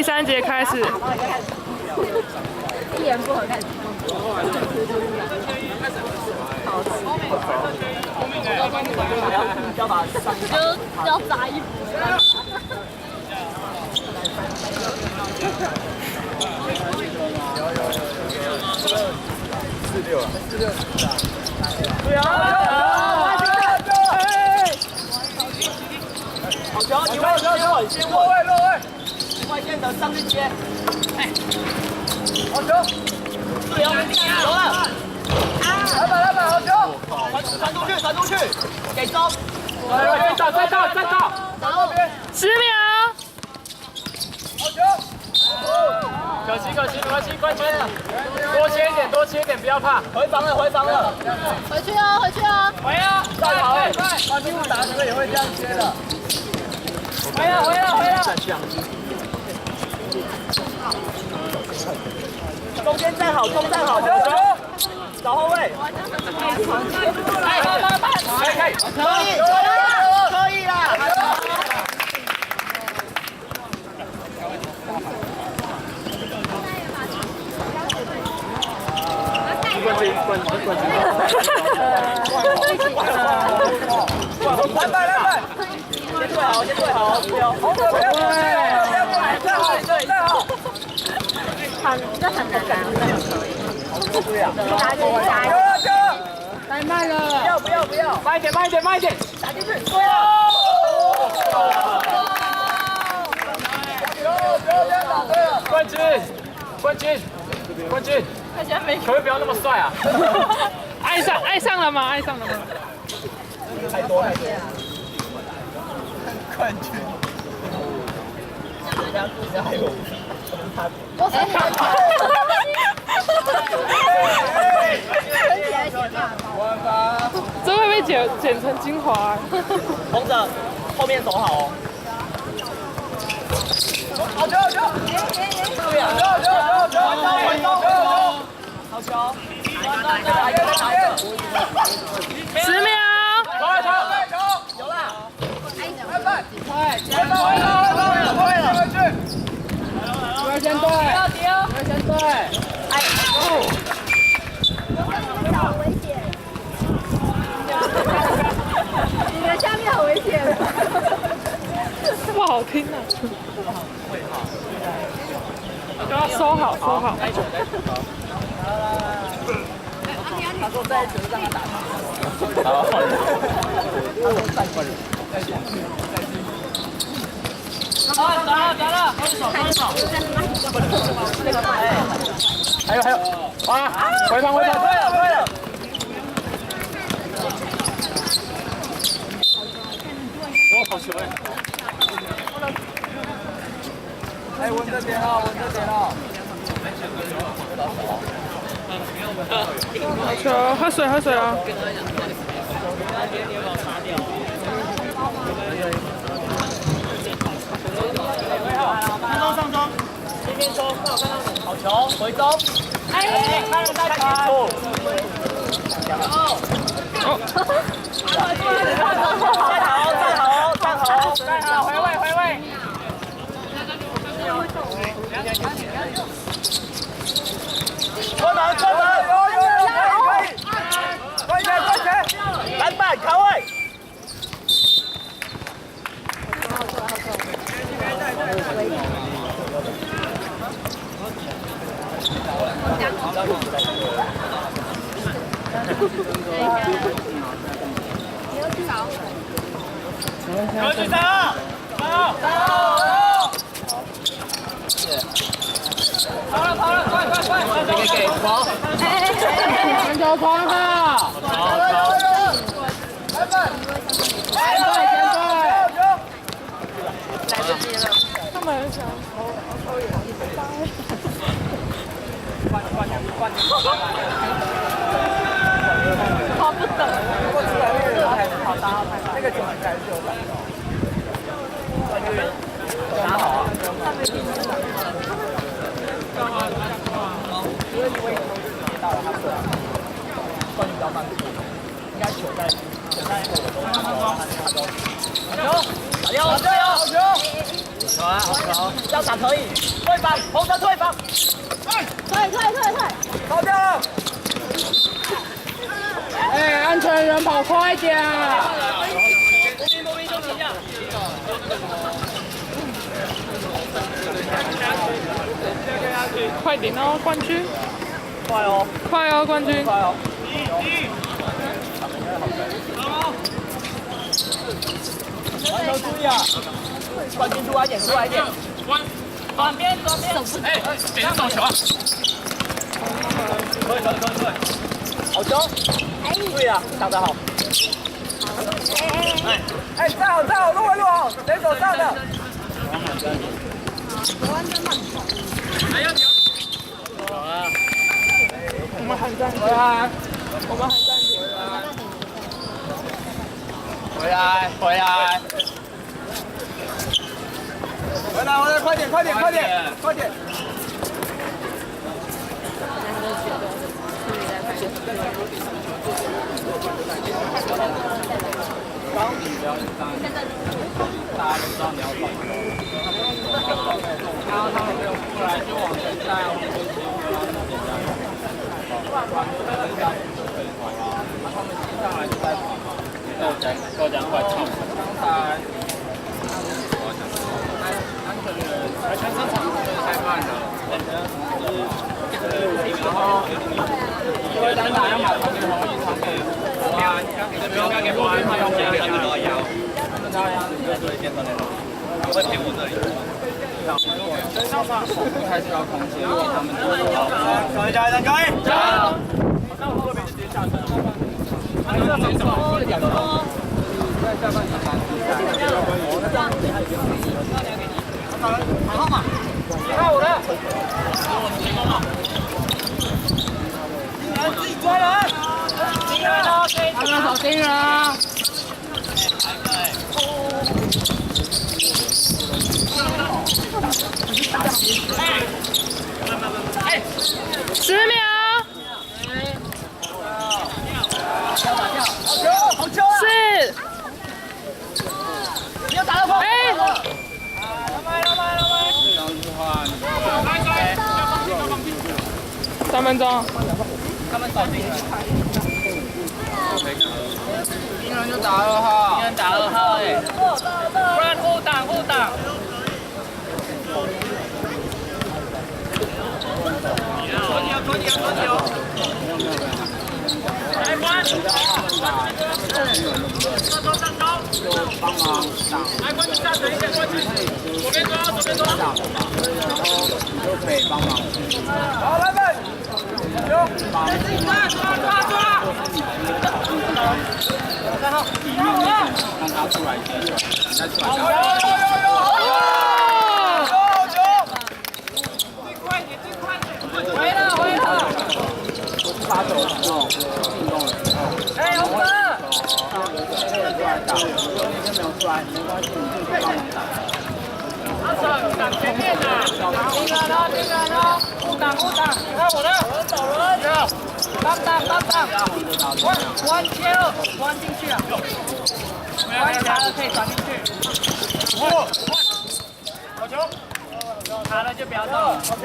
第3节开始。一言不合开始。就要砸一波。46了，46了。对啊！好球！你外先稳，先稳。落位。外线的上去接。哎，好球！对哦，有了。来吧，好球！传出去，给中。再到。10秒。好球！可惜，没关系，冠军了。多切一点，不要怕。回防了。回去哦。回啊！再跑，把屁股打死也会这样接的。回来！中间站好，找后卫。可以啦！冠军！来！先对好，不要站好。这很难打。对呀，太慢了。不要，慢一点，打进去。对啊！冠军！他现在没。可不可以不要那么帅啊？爱上了吗？太多。冠军。我是这会被剪成精华。红着，后面走好哦。好球！好球！10秒。有啦！快！先对。好危险！你的下面好危险。不好听啊！收好。他说在球让他打。好。打了！还有，回防！对了！好球哎！稳着点哦。好球，喝水啊！上中，这边中，好球，回中，看得太清楚。站好，回位。关门，可以，快点，篮板卡位。有举手，跑了，快，给黄，传球传好，他们很想投远一点。跑不等。好打，那个球还是有打。打好啊！因为我已经接到了他们，冠军比较慢，应该球在我的中间，他都。好球！好球！有啊，好，这样打可以。退防，红色退防。退！跑掉了。哎，安全人跑快一点。莫名休息一下。快点哦，冠军！快哦，快哦，冠军！快哦。传球注意啊！冠军出来一点，出来一点。短边。哎，别送球啊！可以，好球！注意啊，打得好。哎，站好，路好，谁手上的？我们喊暂停。我们喊暂停。回来，快点！刚你不要大家都知道你要跑，然后他们没有过来就往前带，往前进，他们接上来就在跑嘛，豆浆快唱。刚才安全人全上场太慢了，然后因为单打要把传给红衣传给国安，不要给国安，他要加2个腰，他要你就做一件分类了，我会骗我这里。上场开始要空间，他们就各位加油！那我后面直接下车。他这没什么2个。在下半场3-4-3，号码1号5的，成功了。自己抓人，盯人哦，手盯人啊！哎，10秒。好球啊！4。你要打到破！哎。3分钟。他们扫进来。盯人就打2号。盯人打2号哎。不然互挡。拖你哦！来关！上高！帮忙挡。来关军站等一下，关军，左边抓。然后你就可以帮忙。好，来吧，有。抓！3号，让他出来接球，你再出来。回了！发球之后，进攻的时候，哎，红色，出来打，如果那天没有出来，没关系，你自己帮忙打。挡前面的，盯人哦，不挡，你看我的，走人，帮挡，弯切了，弯进去啊，弯卡了可以转进去，好球，卡了就不要动，好球。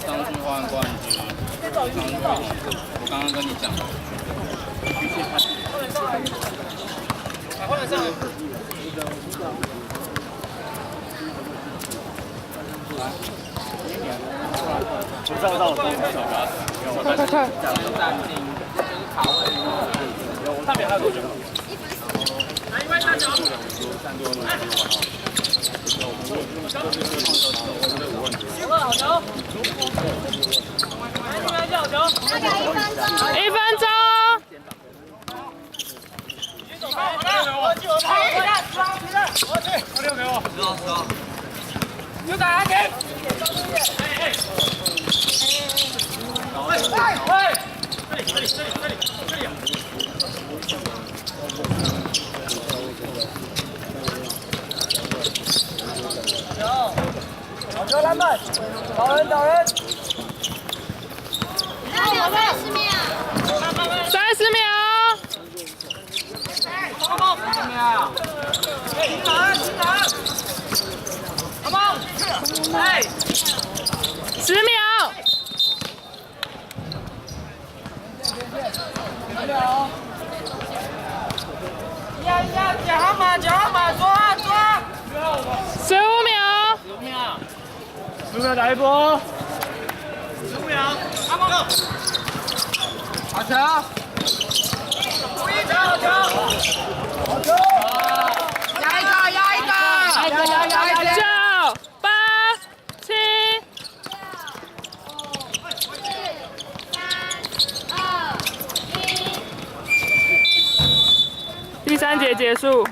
上去换冠军，我刚刚跟你讲，换得上。快！暂停，卡位。上面还有多久？来，一位下球。好球！1分钟。又打阿杰！好球篮板！找人！还有30秒。 30秒。进来！哎10秒。呀，脚马，抓15秒。 15秒打一波。15秒，阿梦，好球！注意好球！好球！压一个！ 9、8、7。 第3节结束。